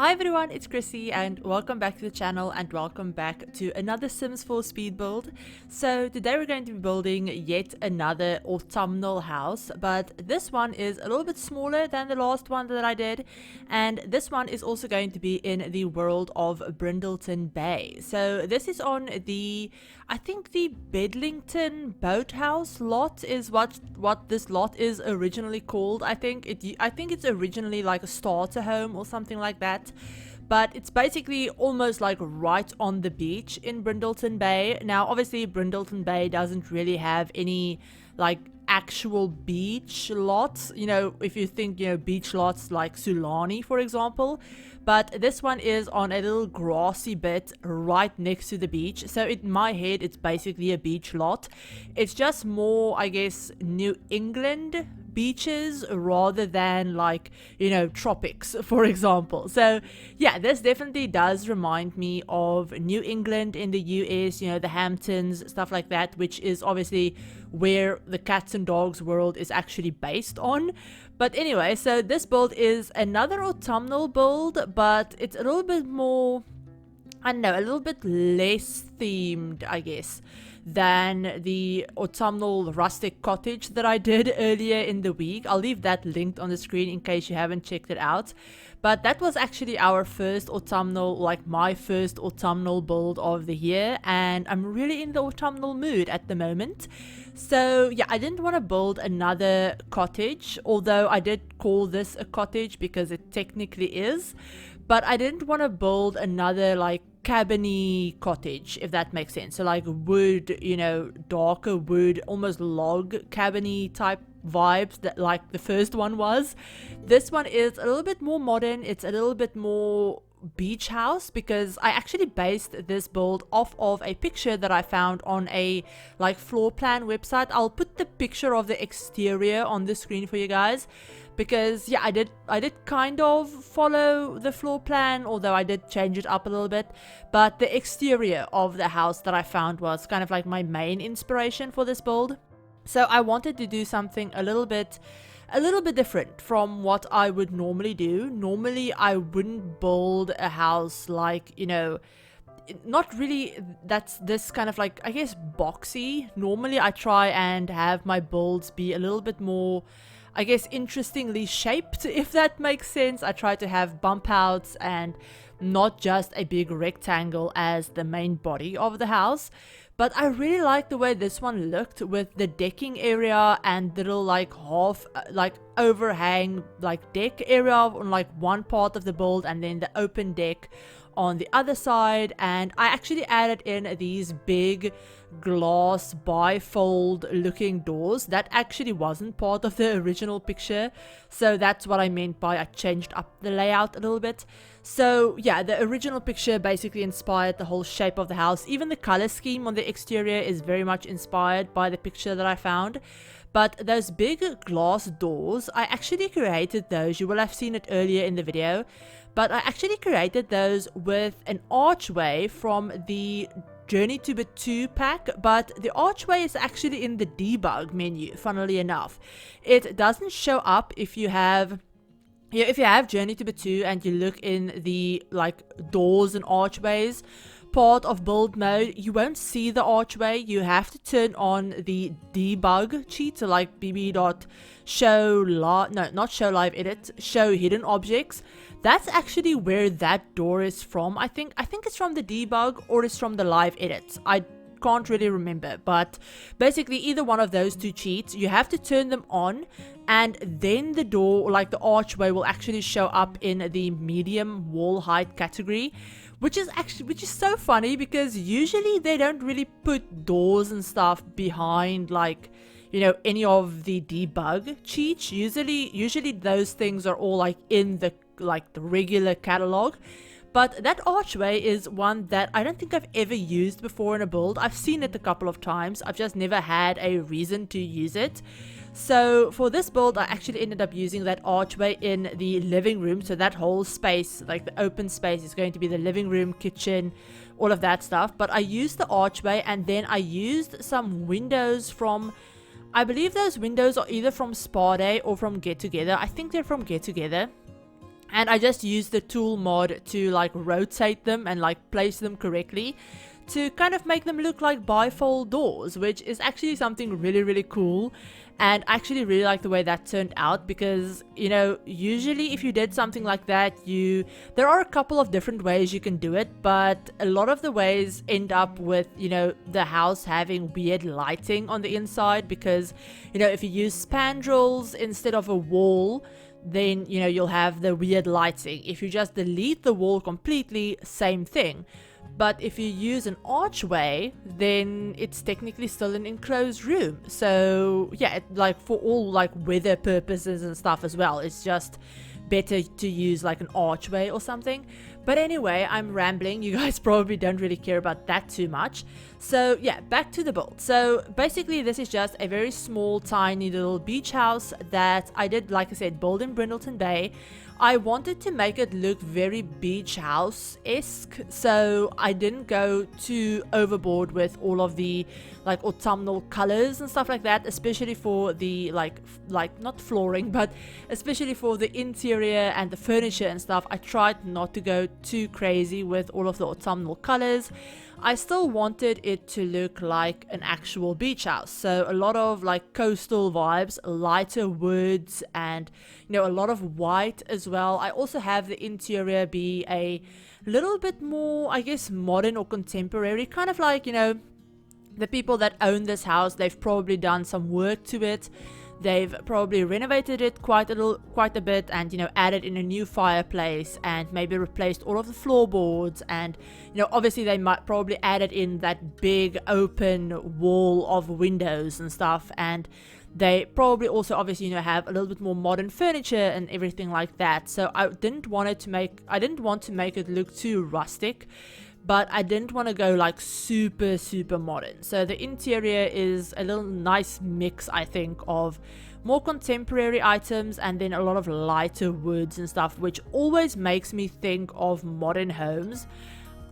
Hi everyone, it's Chrissie and welcome back to the channel and welcome back to another Sims 4 speed build. So today we're going to be building yet another autumnal house, but this one is a little bit smaller than the last one that I did, and this one is also going to be in the world of Brindleton Bay. So this is on the, I think the Bedlington boathouse lot is what this lot is originally called. I think it's originally like a starter home or something like that. But it's basically almost like right on the beach in Brindleton Bay. Now, obviously, Brindleton Bay doesn't really have any like actual beach lots. You know, if you think, beach lots like Sulani, for example. But this one is on a little grassy bit right next to the beach. So in my head, it's basically a beach lot. It's just more, I guess, New England beaches rather than like, tropics, for example. So yeah, this definitely does remind me of New England in the US, the Hamptons, stuff like that, which is obviously where the cats and dogs world is actually based on. But anyway, so this build is another autumnal build, but it's a little bit more, I don't know, a little bit less themed, I guess, than the autumnal rustic cottage that I did earlier in the week. I'll leave that linked on the screen in case you haven't checked it out. But that was actually our first autumnal, like my first autumnal build of the year, and I'm really in the autumnal mood at the moment. So yeah, I didn't want to build another cottage, although I did call this a cottage because it technically is. But I didn't want to build another like cabiny cottage, if that makes sense. So like wood, darker wood, almost log cabiny type vibes that like the first one was. This one is a little bit more modern. It's a little bit more beach house because I actually based this build off of a picture that I found on a like floor plan website. I'll put the picture of the exterior on the screen for you guys, because yeah, I did kind of follow the floor plan, although I did change it up a little bit. But the exterior of the house that I found was kind of like my main inspiration for this build. So I wanted to do something a little bit different from what I would normally do. Normally I wouldn't build a house like, not really, that's this kind of like, I guess, boxy. Normally I try and have my builds be a little bit more, I guess, interestingly shaped, if that makes sense. I try to have bump outs and not just a big rectangle as the main body of the house. But I really like the way this one looked with the decking area and the little like half like overhang like deck area on like one part of the build, and then the open deck on the other side. And I actually added in these big glass bifold looking doors that actually wasn't part of the original picture. So that's what I meant by I changed up the layout a little bit. So yeah, the original picture basically inspired the whole shape of the house. Even the color scheme on the exterior is very much inspired by the picture that I found. But those big glass doors, I actually created those. You will have seen it earlier in the video. But I actually created those with an archway from the Journey to Bit 2 pack, but the archway is actually in the debug menu, funnily enough. It doesn't show up if you have Journey to Bit 2 and you look in the like doors and archways part of build mode. You won't see the archway. You have to turn on the debug cheat, so like bb.show live, no, not show live edit, show hidden objects. That's actually where that door is from. I think it's from the debug or it's from the live edits. I can't really remember, but basically either one of those two cheats, you have to turn them on, and then the door, like the archway, will actually show up in the medium wall height category, which is so funny because usually they don't really put doors and stuff behind like, any of the debug cheats. Usually those things are all like in the regular catalog. But that archway is one that I don't think I've ever used before in a build. I've seen it a couple of times. I've just never had a reason to use it. So for this build, I actually ended up using that archway in the living room. So that whole space, like the open space, is going to be the living room, kitchen, all of that stuff. But I used the archway, and then I used some windows from, I believe those windows are either from Spa Day or from Get Together. I think they're from Get Together. and I just used the tool mod to like rotate them and like place them correctly to kind of make them look like bifold doors, which is actually something really cool. And I actually really like the way that turned out, because, you know, usually if you did something like that, there are a couple of different ways you can do it, but a lot of the ways end up with, you know, the house having weird lighting on the inside, because, you know, if you use spandrels instead of a wall, then, you know, you'll have the weird lighting. If you just delete the wall completely, same thing. But if you use an archway, then it's technically still an enclosed room. So yeah, like for all like weather purposes and stuff as well, it's just better to use like an archway or something. But anyway, I'm rambling. You guys probably don't really care about that too much. So yeah, back to the build. So basically this is just a very small, tiny little beach house that I did, like I said, build in Brindleton Bay. I wanted to make it look very beach house-esque, so I didn't go too overboard with all of the like autumnal colors and stuff like that, especially for the like not flooring, but especially for the interior and the furniture and stuff. I tried not to go too crazy with all of the autumnal colors. I still wanted it to look like an actual beach house, so a lot of like coastal vibes, lighter woods, and, you know, a lot of white as well. I also have the interior be a little bit more, I guess, modern or contemporary, kind of like, you know, the people that own this house, they've probably done some work to it. They've probably renovated it quite a bit, and, you know, added in a new fireplace and maybe replaced all of the floorboards, and, you know, obviously they might probably added in that big open wall of windows and stuff, and they probably also obviously, you know, have a little bit more modern furniture and everything like that. So I didn't want to make it look too rustic, but I didn't want to go like super modern. So the interior is a little nice mix, I think, of more contemporary items and then a lot of lighter woods and stuff, which always makes me think of modern homes.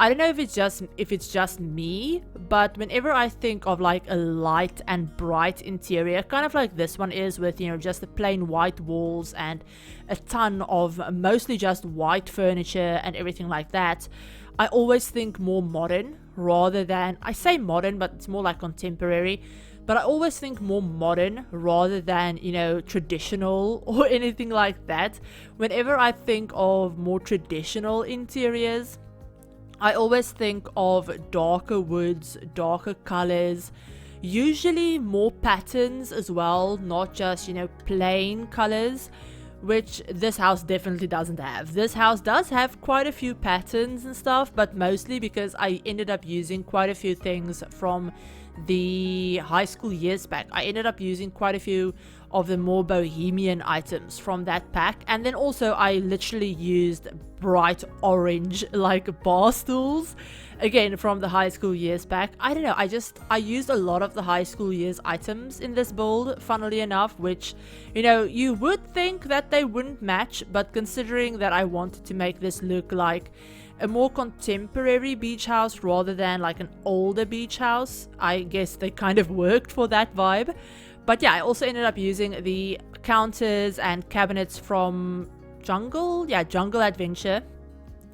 I don't know if it's just me, but whenever I think of like a light and bright interior, kind of like this one is, with, you know, just the plain white walls and a ton of mostly just white furniture and everything like that, I always think more modern rather than, I say modern, but it's more like contemporary. But I always think more modern rather than, you know, traditional or anything like that. Whenever I think of more traditional interiors, I always think of darker woods, darker colors, usually more patterns as well, not just, you know, plain colors, which this house definitely doesn't have. This house does have quite a few patterns and stuff, but mostly because I ended up using quite a few things from the high school years pack. I ended up using quite a few of the more bohemian items from that pack, and then also I literally used bright orange like bar stools, again from the high school years pack. I don't know, I used a lot of the high school years items in this build, funnily enough, which, you know, you would think that they wouldn't match, but considering that I wanted to make this look like a more contemporary beach house rather than like an older beach house, I guess they kind of worked for that vibe. But yeah, I also ended up using the counters and cabinets from Jungle Adventure.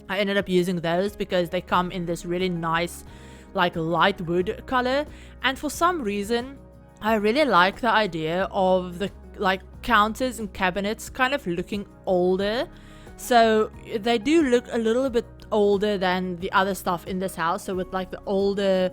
I ended up using those because they come in this really nice like light wood color, and for some reason I really like the idea of the like counters and cabinets kind of looking older. So they do look a little bit older than the other stuff in this house, so with like the older,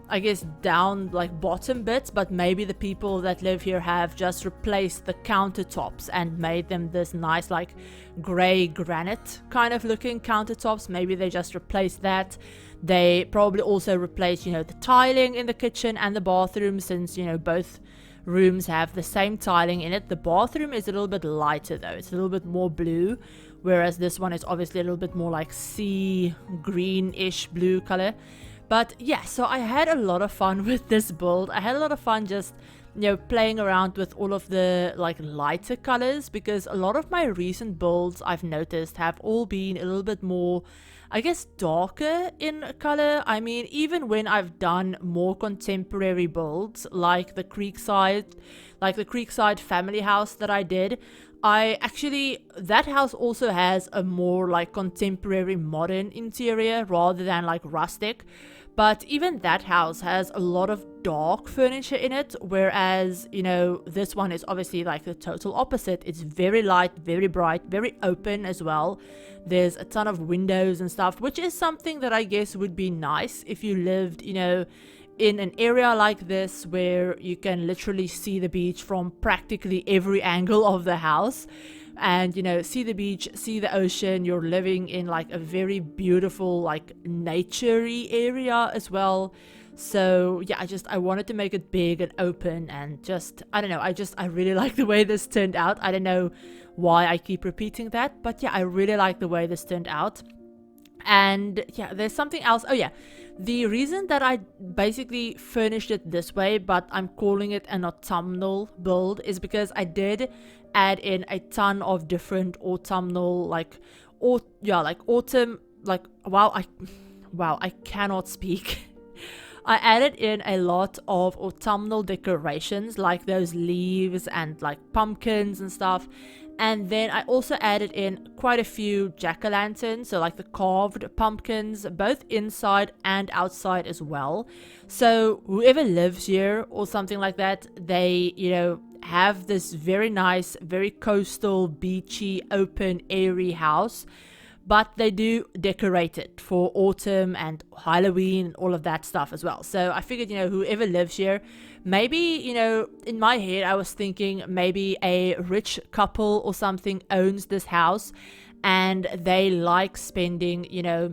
I guess, down like bottom bits, but maybe the people that live here have just replaced the countertops and made them this nice like gray granite kind of looking countertops. Maybe they just replaced that. They probably also replaced, you know, the tiling in the kitchen and the bathroom, since, you know, both rooms have the same tiling in it. The bathroom is a little bit lighter though, it's a little bit more blue, whereas this one is obviously a little bit more like sea greenish blue color. But yeah, so I had a lot of fun with this build. I had a lot of fun just, you know, playing around with all of the like lighter colors, because a lot of my recent builds I've noticed have all been a little bit more, I guess, darker in color. I mean, even when I've done more contemporary builds like the Creekside family house that I did, that house also has a more like contemporary modern interior rather than like rustic. But even that house has a lot of dark furniture in it, whereas, you know, this one is obviously like the total opposite. It's very light, very bright, very open as well. There's a ton of windows and stuff, which is something that I guess would be nice if you lived, you know, in an area like this where you can literally see the beach from practically every angle of the house. And, you know, see the beach, see the ocean. You're living in like a very beautiful, like naturey area as well. So yeah, I wanted to make it big and open, and just, I don't know, I really like the way this turned out. I don't know why I keep repeating that, but yeah, I really like the way this turned out. And yeah, there's something else. Oh yeah, the reason that I basically furnished it this way, but I'm calling it an autumnal build, is because I did add in a ton of different autumnal, like autumn, like wow, I cannot speak. I added in a lot of autumnal decorations, like those leaves and like pumpkins and stuff. And then I also added in quite a few jack-o'-lanterns, so like the carved pumpkins, both inside and outside as well. So whoever lives here or something like that, they, you know, have this very nice, very coastal, beachy, open, airy house. But they do decorate it for autumn and Halloween and all of that stuff as well. So I figured, you know, whoever lives here, maybe, you know, in my head I was thinking maybe a rich couple or something owns this house, and they like spending, you know,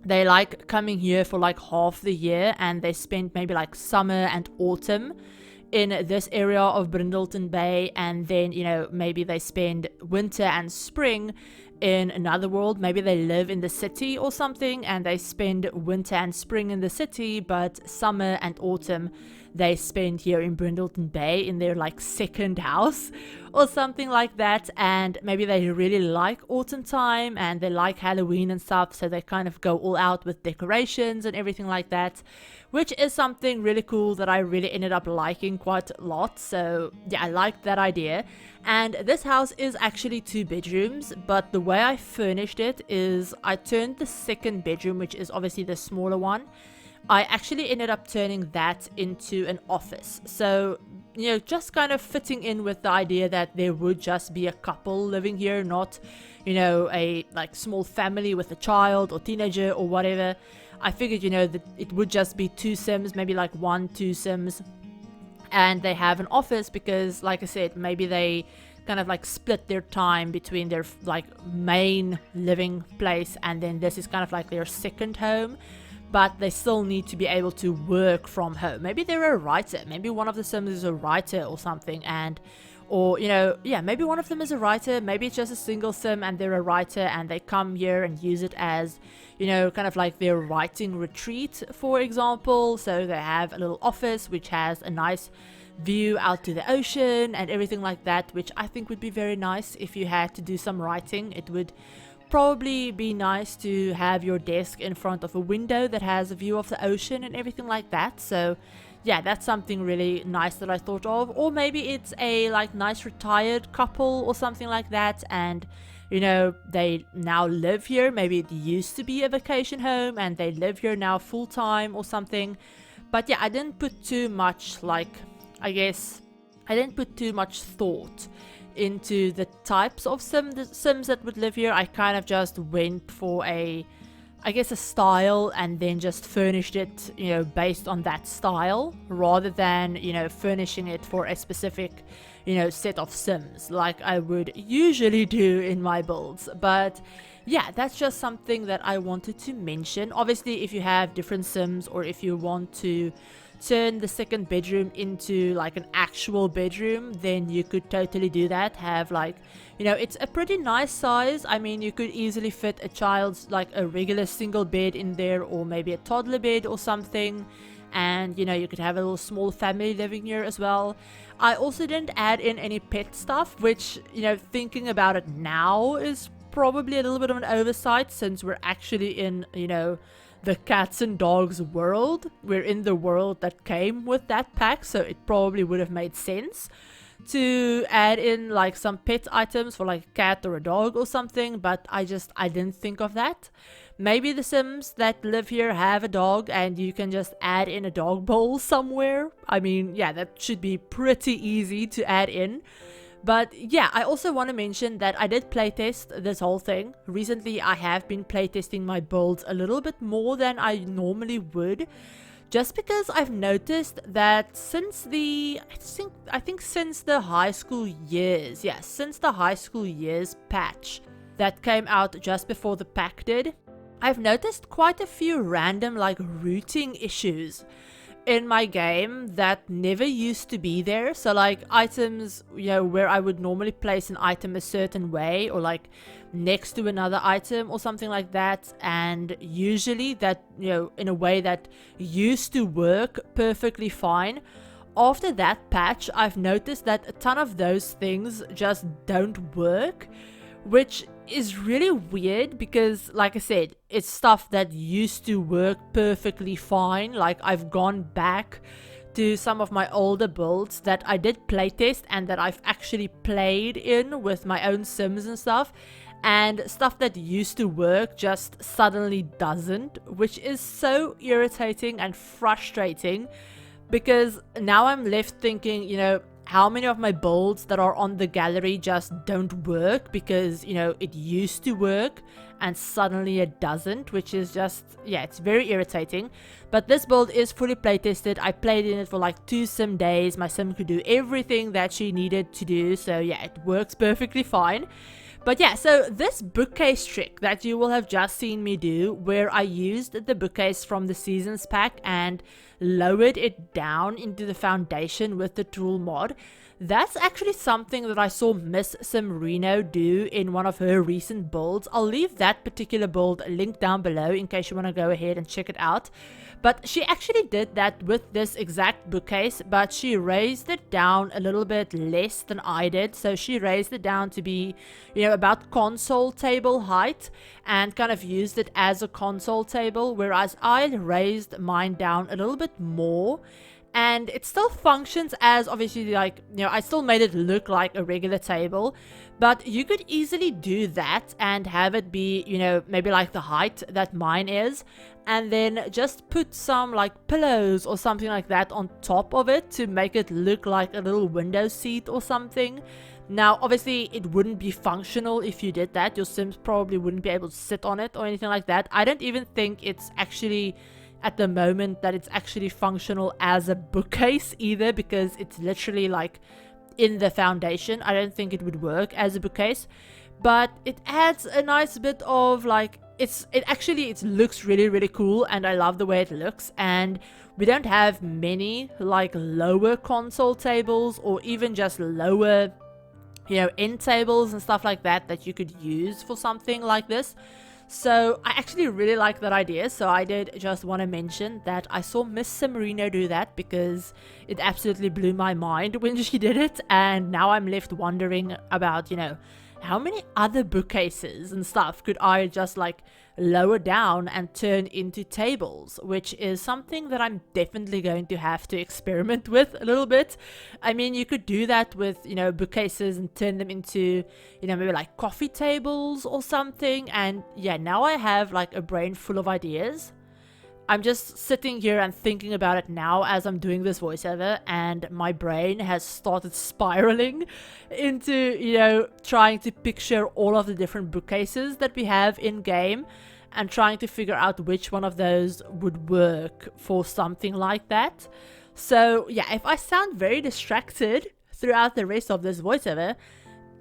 they like coming here for like half the year, and they spend maybe like summer and autumn in this area of Brindleton Bay, and then, you know, maybe they spend winter and spring in another world. Maybe they live in the city or something, and they spend winter and spring in the city, but summer and autumn they spend here in Brindleton Bay in their like second house or something like that. And maybe they really like autumn time and they like Halloween and stuff, so they kind of go all out with decorations and everything like that, which is something really cool that I really ended up liking quite a lot. So yeah, I liked that idea. And this house is actually 2 bedrooms, but the way I furnished it is I turned the second bedroom, which is obviously the smaller one, I actually ended up turning that into an office. So, you know, just kind of fitting in with the idea that there would just be a couple living here, not, you know, a like small family with a child or teenager or whatever. I figured, you know, that it would just be 2 Sims, maybe like 1-2 Sims, and they have an office because, like I said, maybe they kind of like split their time between their like main living place, and then this is kind of like their second home, but they still need to be able to work from home. Maybe they're a writer, maybe one of the Sims is a writer or something, and or, you know, yeah, maybe one of them is a writer, maybe it's just a single Sim and they're a writer and they come here and use it as, you know, kind of like their writing retreat, for example. So they have a little office which has a nice view out to the ocean and everything like that, which I think would be very nice if you had to do some writing. It would probably be nice to have your desk in front of a window that has a view of the ocean and everything like that. So yeah, that's something really nice that I thought of. Or maybe it's a like nice retired couple or something like that, and, you know, they now live here. Maybe it used to be a vacation home and they live here now full time or something. But yeah, I didn't put too much, like, I guess I didn't put too much thought into the types of Sims that would live here. I kind of just went for a style and then just furnished it, you know, based on that style, rather than, you know, furnishing it for a specific, you know, set of Sims like I would usually do in my builds. But yeah, that's just something that I wanted to mention. Obviously, if you have different Sims, or if you want to turn the second bedroom into like an actual bedroom, then you could totally do that. Have, like, you know, it's a pretty nice size. I mean, you could easily fit a child's, like, a regular single bed in there, or maybe a toddler bed or something. And, you know, you could have a little small family living here as well. I also didn't add in any pet stuff, which, you know, thinking about it now is probably a little bit of an oversight, since we're actually in, you know, the cats and dogs world. We're in the world that came with that pack, so it probably would have made sense to add in like some pet items for like a cat or a dog or something, but I didn't think of that. Maybe the Sims that live here have a dog and you can just add in a dog bowl somewhere. I mean, yeah, that should be pretty easy to add in. But yeah, I also want to mention that I did playtest this whole thing. Recently, I have been playtesting my builds a little bit more than I normally would. Just because I've noticed that since the, I think since the high school years, yeah, since the high school years patch that came out just before the pack did, I've noticed quite a few random like routing issues in my game that never used to be there. So like items, you know, where I would normally place an item a certain way or like next to another item or something like that, and usually that, you know, in a way that used to work perfectly fine. After that patch, I've noticed that a ton of those things just don't work, which is really weird because, like I said, it's stuff that used to work perfectly fine. Like I've gone back to some of my older builds that I did playtest and that I've actually played in with my own Sims and stuff, and stuff that used to work just suddenly doesn't, which is so irritating and frustrating because now I'm left thinking, you know, how many of my builds that are on the gallery just don't work because, you know, it used to work and suddenly it doesn't, which is just, yeah, it's very irritating. But this build is fully playtested. I played in it for like 2 sim days. My sim could do everything that she needed to do, so yeah, it works perfectly fine. But yeah, so this bookcase trick that you will have just seen me do, where I used the bookcase from the seasons pack and lowered it down into the foundation with the tool mod, that's actually something that I saw Miss Simrino do in one of her recent builds. I'll leave that particular build linked down below in case you want to go ahead and check it out. But she actually did that with this exact bookcase, but she raised it down a little bit less than I did. So she raised it down to be, you know, about console table height and kind of used it as a console table, whereas I raised mine down a little bit more. And it still functions as, obviously, like, you know, I still made it look like a regular table, but you could easily do that and have it be, you know, maybe like the height that mine is, and then just put some like pillows or something like that on top of it to make it look like a little window seat or something. Now, obviously, it wouldn't be functional if you did that. Your Sims probably wouldn't be able to sit on it or anything like that. I don't even think it's actually, at the moment, that it's actually functional as a bookcase either, because it's literally like in the foundation. I don't think it would work as a bookcase, but it adds a nice bit of like, it looks really, really cool, and I love the way it looks. And we don't have many like lower console tables or even just lower, you know, end tables and stuff like that that you could use for something like this. So I actually really like that idea. So I did just want to mention that I saw Miss Simrino do that because it absolutely blew my mind when she did it. And now I'm left wondering about, you know, how many other bookcases and stuff could I just like lower down and turn into tables, which is something that I'm definitely going to have to experiment with a little bit. I mean, you could do that with, you know, bookcases and turn them into, you know, maybe like coffee tables or something. And yeah, now I have like a brain full of ideas. I'm just sitting here and thinking about it now as I'm doing this voiceover, and my brain has started spiraling into, you know, trying to picture all of the different bookcases that we have in game and trying to figure out which one of those would work for something like that. So yeah, if I sound very distracted throughout the rest of this voiceover,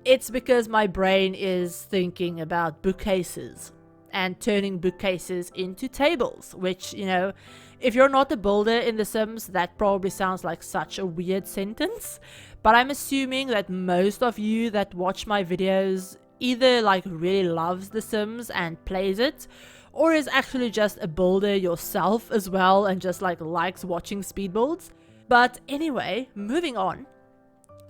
it's because my brain is thinking about bookcases and turning bookcases into tables, which, you know, if you're not a builder in The Sims, that probably sounds like such a weird sentence, but I'm assuming that most of you that watch my videos either like really loves The Sims and plays it, or is actually just a builder yourself as well and just like likes watching speed builds. But anyway, moving on.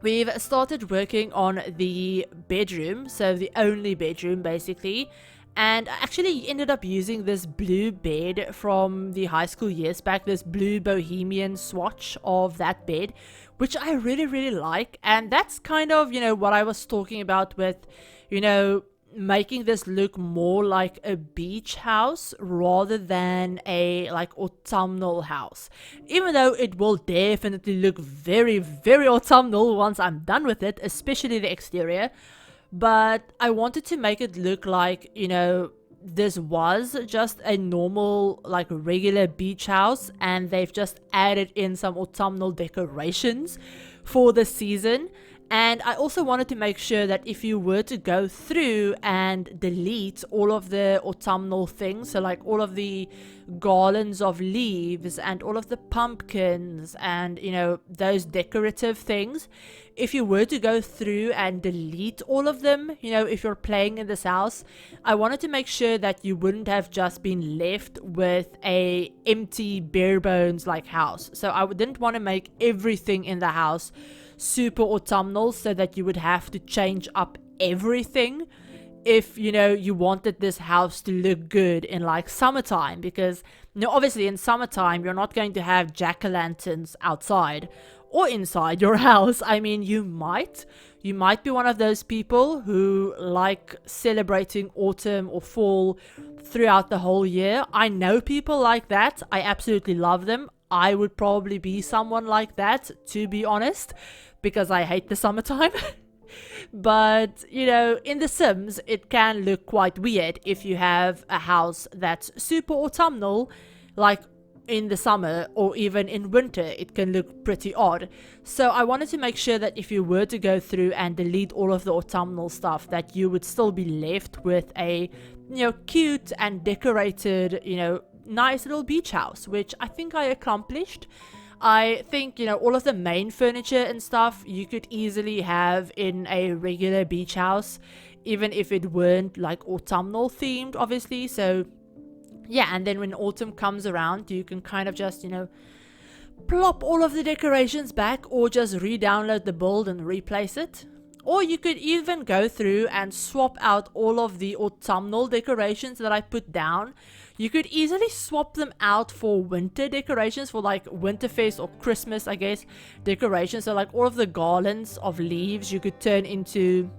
We've started working on the bedroom, so the only bedroom basically, And I actually ended up using this blue bed from the high school years back, this blue bohemian swatch of that bed, which I really, really like. And that's kind of, what I was talking about with, making this look more like a beach house rather than a like autumnal house. Even though it will definitely look very, very autumnal once I'm done with it, especially the exterior. But I wanted to make it look like, this was just a normal, like regular beach house, and they've just added in some autumnal decorations for the season. And I also wanted to make sure that if you were to go through and delete all of the autumnal things, so like all of the garlands of leaves and all of the pumpkins and, those decorative things, if you were to go through and delete all of them, if you're playing in this house, I wanted to make sure that you wouldn't have just been left with a empty bare bones like house. So I didn't want to make everything in the house super autumnal so that you would have to change up everything if you wanted this house to look good in like summertime, because obviously in summertime you're not going to have jack-o'-lanterns outside or inside your house. I mean, you might be one of those people who like celebrating autumn or fall throughout the whole year. I know people like that. I absolutely love them. I would probably be someone like that, to be honest, because I hate the summertime. But, in The Sims, it can look quite weird if you have a house that's super autumnal, like in the summer or even in winter. It can look pretty odd. So I wanted to make sure that if you were to go through and delete all of the autumnal stuff, that you would still be left with a, cute and decorated, nice little beach house, which I think I accomplished. I think, all of the main furniture and stuff you could easily have in a regular beach house, even if it weren't like autumnal themed, obviously. So yeah, and then when autumn comes around, you can kind of just, plop all of the decorations back, or just re-download the build and replace it. Or you could even go through and swap out all of the autumnal decorations that I put down. You could easily swap them out for winter decorations, for like Winterfest or Christmas, I guess, decorations. So like all of the garlands of leaves you could turn into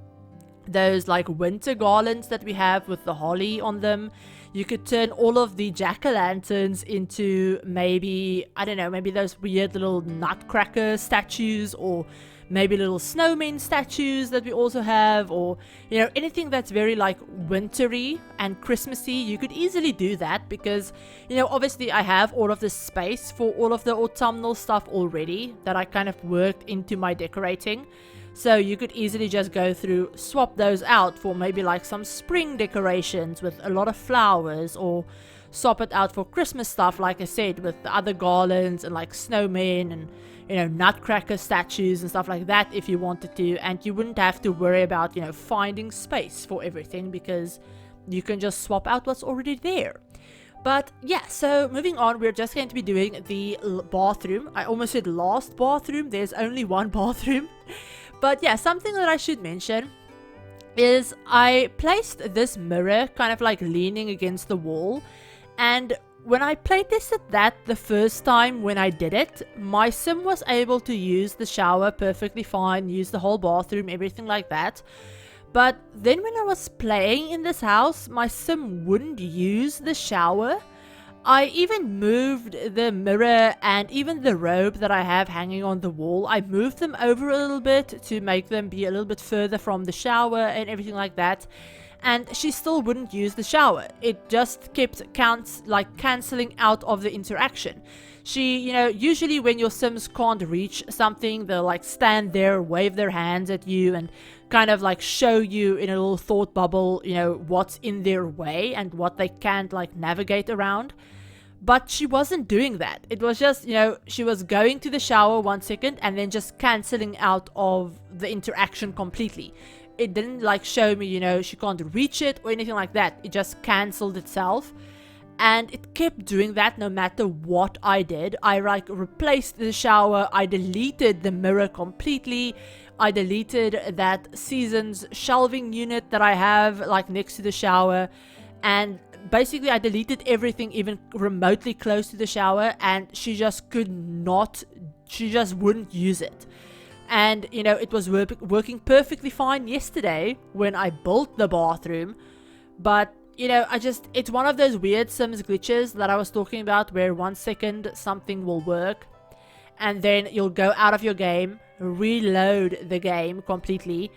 those like winter garlands that we have with the holly on them. You could turn all of the jack-o'-lanterns into maybe, I don't know, maybe those weird little nutcracker statues, or maybe little snowmen statues that we also have, or anything that's very like wintry and Christmassy. You could easily do that because obviously I have all of the space for all of the autumnal stuff already that I kind of worked into my decorating. So you could easily just go through, swap those out for maybe like some spring decorations with a lot of flowers, or swap it out for Christmas stuff, like I said, with the other garlands and like snowmen and nutcracker statues and stuff like that if you wanted to. And you wouldn't have to worry about finding space for everything, because you can just swap out what's already there. But yeah, so moving on, we're just going to be doing the bathroom. I almost said last bathroom. There's only one bathroom. But yeah, something that I should mention is I placed this mirror kind of like leaning against the wall. And when I playtested that the first time when I did it, my sim was able to use the shower perfectly fine, use the whole bathroom, everything like that. But then when I was playing in this house, my sim wouldn't use the shower. I even moved the mirror and even the robe that I have hanging on the wall. I moved them over a little bit to make them be a little bit further from the shower and everything like that. And she still wouldn't use the shower. It just kept cancelling out of the interaction. She, usually when your Sims can't reach something, they'll like stand there, wave their hands at you, and kind of like show you in a little thought bubble, what's in their way and what they can't like navigate around. But she wasn't doing that. It was just, she was going to the shower 1 second and then just cancelling out of the interaction completely. It didn't like show me, she can't reach it or anything like that. It just cancelled itself. And it kept doing that no matter what I did. I like replaced the shower. I deleted the mirror completely. I deleted that season's shelving unit that I have like next to the shower. and basically I deleted everything even remotely close to the shower, and she just wouldn't use it. And you know, it was working perfectly fine yesterday when I built the bathroom. But you know, it's one of those weird Sims glitches that I was talking about, where 1 second something will work and then you'll go out of your game, reload the game completely,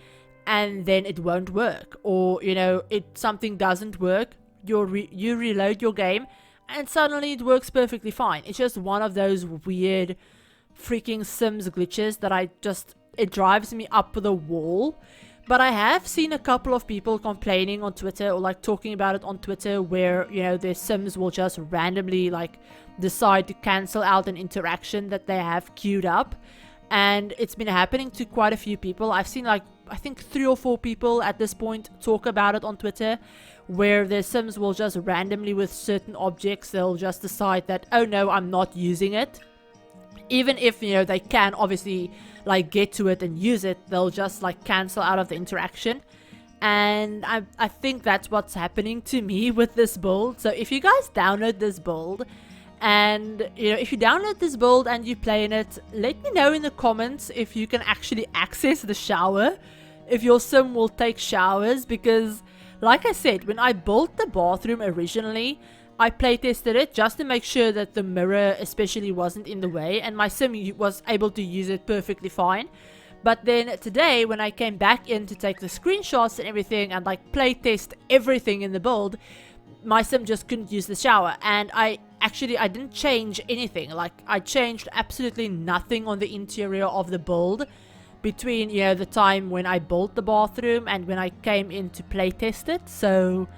and then it won't work. Or you know, something doesn't work, you reload your game and suddenly it works perfectly fine. It's just one of those weird freaking Sims glitches that it drives me up the wall. But I have seen a couple of people complaining on Twitter, or like talking about it on Twitter, where you know, their Sims will just randomly like decide to cancel out an interaction that they have queued up. And it's been happening to quite a few people. I've seen like, I think 3 or 4 people at this point talk about it on Twitter, where their Sims will just randomly, with certain objects, they'll just decide that, oh no, I'm not using it. Even if, you know, they can obviously like get to it and use it, they'll just like cancel out of the interaction. And I think that's what's happening to me with this build. So if you guys download this build, and you know, if you download this build and you play in it, let me know in the comments if you can actually access the shower, if your Sim will take showers. Because like I said, when I built the bathroom originally, I playtested it just to make sure that the mirror especially wasn't in the way, and my Sim was able to use it perfectly fine. But then today, when I came back in to take the screenshots and everything and like playtest everything in the build, my Sim just couldn't use the shower. And I didn't change anything. Like, I changed absolutely nothing on the interior of the build between, you know, the time when I built the bathroom and when I came in to playtest it. So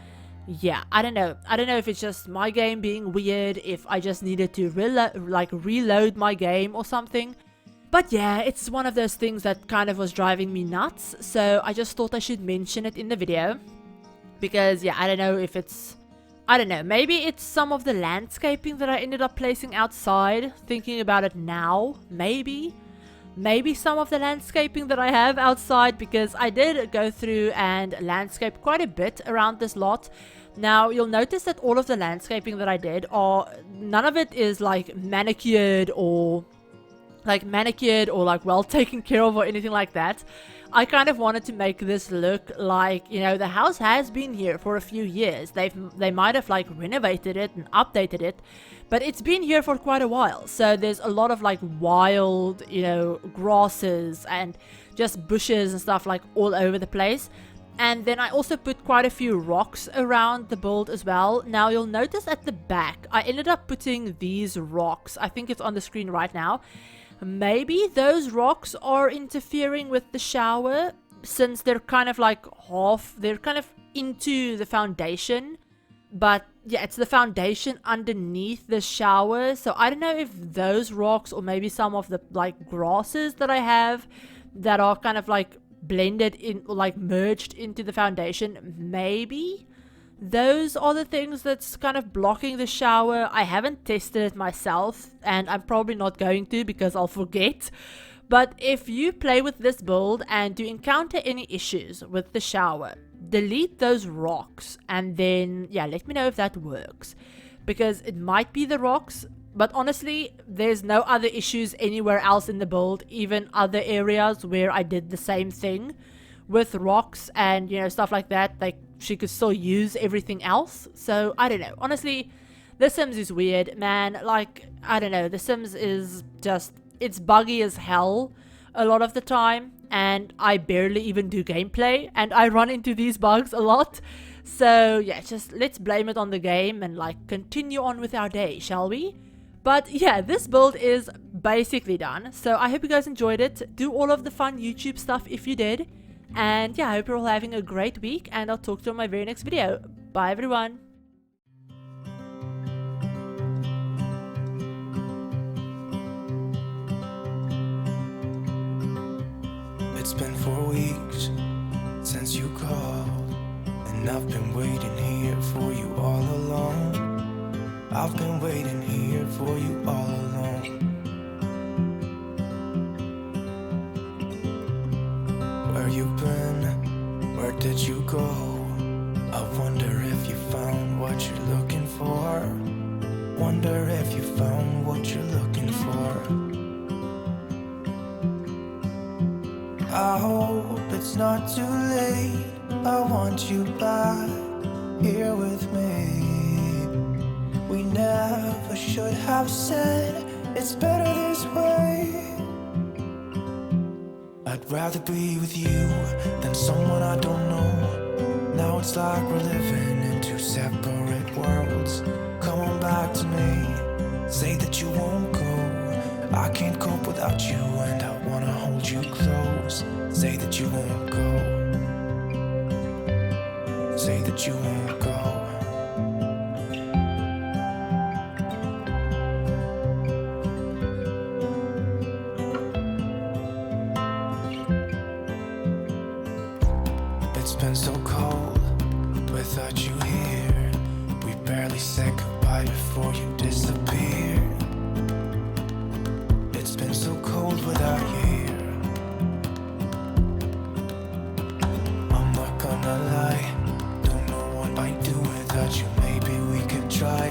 yeah, I don't know if it's just my game being weird, if I just needed to reload my game or something. But yeah, it's one of those things that kind of was driving me nuts, so I just thought I should mention it in the video. Because yeah, I don't know, maybe it's some of the landscaping that I ended up placing outside, thinking about it now. Maybe some of the landscaping that I have outside, because I did go through and landscape quite a bit around this lot. Now, you'll notice that all of the landscaping that I did, none of it is like manicured or like well taken care of or anything like that. I kind of wanted to make this look like, you know, the house has been here for a few years. They might have like renovated it and updated it, but it's been here for quite a while. So there's a lot of like wild, you know, grasses and just bushes and stuff like all over the place. And then I also put quite a few rocks around the build as well. Now you'll notice at the back, I ended up putting these rocks. I think it's on the screen right now. Maybe those rocks are interfering with the shower, since they're kind of like they're kind of into the foundation. But yeah, it's the foundation underneath the shower. So I don't know if those rocks, or maybe some of the like grasses that I have that are kind of like blended in, or like merged into the foundation, maybe those are the things that's kind of blocking the shower. I haven't tested it myself, and I'm probably not going to, because I'll forget. But if you play with this build and you encounter any issues with the shower, delete those rocks, and then yeah, let me know if that works, because it might be the rocks. But honestly, there's no other issues anywhere else in the build, even other areas where I did the same thing with rocks and, you know, stuff like that. Like, she could still use everything else. So I don't know, honestly, The Sims is weird, man. Like, I don't know, The Sims is just, it's buggy as hell a lot of the time, and I barely even do gameplay, and I run into these bugs a lot. So yeah, just let's blame it on the game and like continue on with our day, shall we? But yeah, this build is basically done. So I hope you guys enjoyed it. Do all of the fun YouTube stuff if you did. And yeah, I hope you're all having a great week, and I'll talk to you on my very next video. Bye everyone. It's been 4 weeks since you called, and I've been waiting here for you all along. I've been waiting here for you all along. Where you been? Where did you go? I wonder if you found wonder if you found what you're looking for. I hope it's not too late. I want you back here with me. We never should have said it's better this way. I'd rather be with you than someone I don't know. Now it's like we're living in two separate worlds. Come on back to me, say that you won't go. I can't cope without you and I wanna hold you close. Say that you won't go. Say that you won't go. It's been so cold without you here. We barely said goodbye before you disappeared. It's been so cold without you here. I'm not gonna lie, don't know what I'd do without you. Maybe we could try